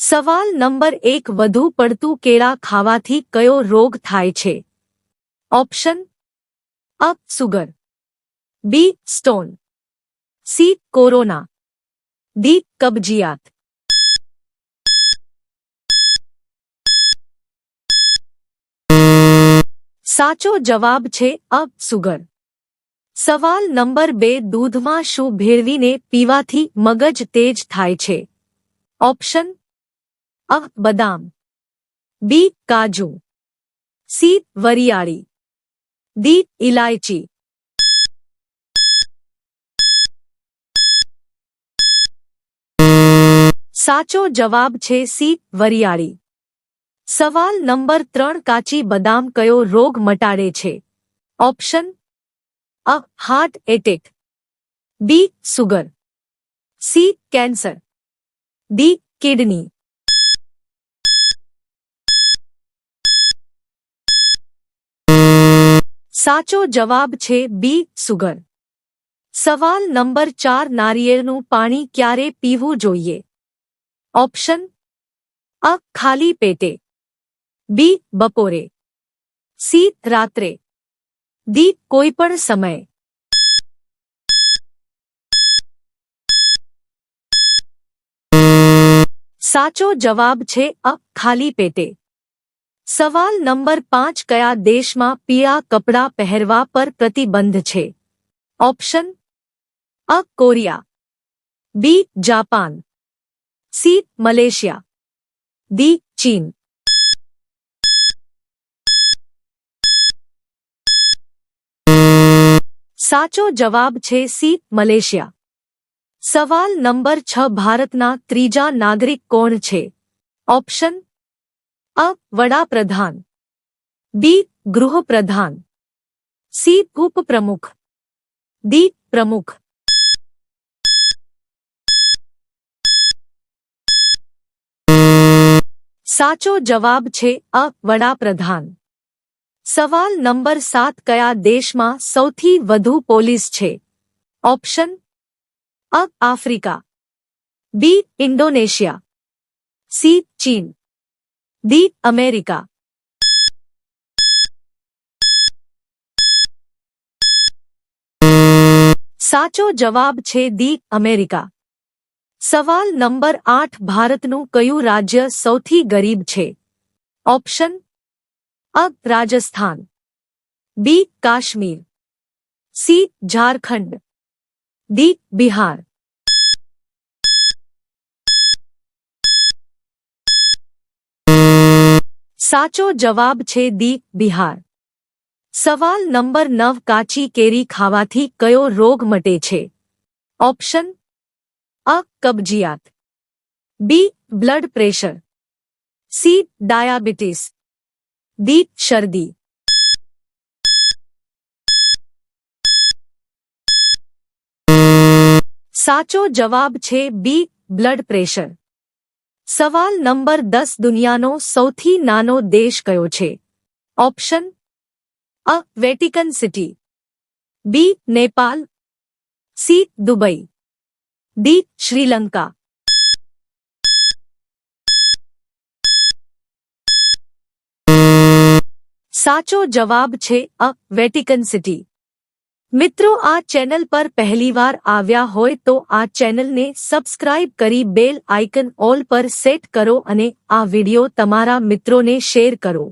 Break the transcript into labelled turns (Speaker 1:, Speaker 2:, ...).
Speaker 1: સવાલ નંબર 1 વધુ પડતું કેળા ખાવાથી કયો રોગ થાય છે? ઓપ્શન અ સુગર, બી સ્ટોન, સી કોરોના, ડી કબજિયાત. સાચો જવાબ છે અ સુગર. સવાલ નંબર 2 દૂધમાં શું ભેળવીને પીવાથી મગજ તેજ થાય છે? ઓપ્શન અ બદામ, બી કાજુ, સી વરિયાળી, ડી ઇલાયચી. સાચો જવાબ છે સી વરિયાળી. સવાલ નંબર 3 કાચી બદામ કયો રોગ મટાડે છે? Option A heart attack, B sugar, C cancer, D kidney. સાચો જવાબ છે બી સુગર. સવાલ નંબર 4 નારિયેળનું પાણી ક્યારે પીવું જોઈએ? ઓપ્શન અ ખાલી પેટે, બી બપોરે, સી રાત્રે, ડી કોઈપણ સમયે. સાચો જવાબ છે અ ખાલી પેટે. સવાલ નંબર 5 કયા દેશમાં પીળા કપડાં પહેરવા પર પ્રતિબંધ છે? Option A Korea, B Japan, C Malaysia, D ચીન. સાચો જવાબ છે સી મલેશિયા. સવાલ નંબર 6 ભારતના ત્રીજા નાગરિક કોણ છે? ઓપ્શન અ વડાપ્રધાન, બી ગૃહપ્રધાન, સી ઉપપ્રમુખ, ડી પ્રમુખ. સાચો જવાબ છે અ વડાપ્રધાન. સવાલ નંબર 7 કયા દેશમાં સૌથી વધુ પોલીસ છે? ઓપ્શન અ આફ્રિકા, બી ઇન્ડોનેશિયા, સી ચીન, ડી અમેરિકા. સાચો જવાબ છે ડી અમેરિકા. સવાલ નંબર 8 ભારતનું કયું રાજ્ય સૌથી ગરીબ છે? ઓપ્શન અ રાજસ્થાન, બી કાશ્મીર, સી ઝારખંડ, ડી બિહાર. સાચો જવાબ છે ડી બિહાર. સવાલ નંબર 9 કાચી કેરી ખાવાથી કયો રોગ મટે છે? ઓપ્શન અ કબજિયાત, B blood pressure, C diabetes, D શરદી. સાચો જવાબ છે બી બ્લડ પ્રેશર. સવાલ નંબર 10 દુનિયાનો સૌથી નાનો દેશ કયો છે? Option A Vatican City, B Nepal, C Dubai, D Sri Lanka. સાચો જવાબ છે અ વેટિકન સિટી. મિત્રો, આ ચેનલ પર પહેલીવાર આવ્યા હોય તો આ ચેનલને સબસ્ક્રાઇબ કરી બેલ આઇકન ઓલ પર સેટ કરો અને આ વિડિયો તમારા મિત્રોને શેર કરો.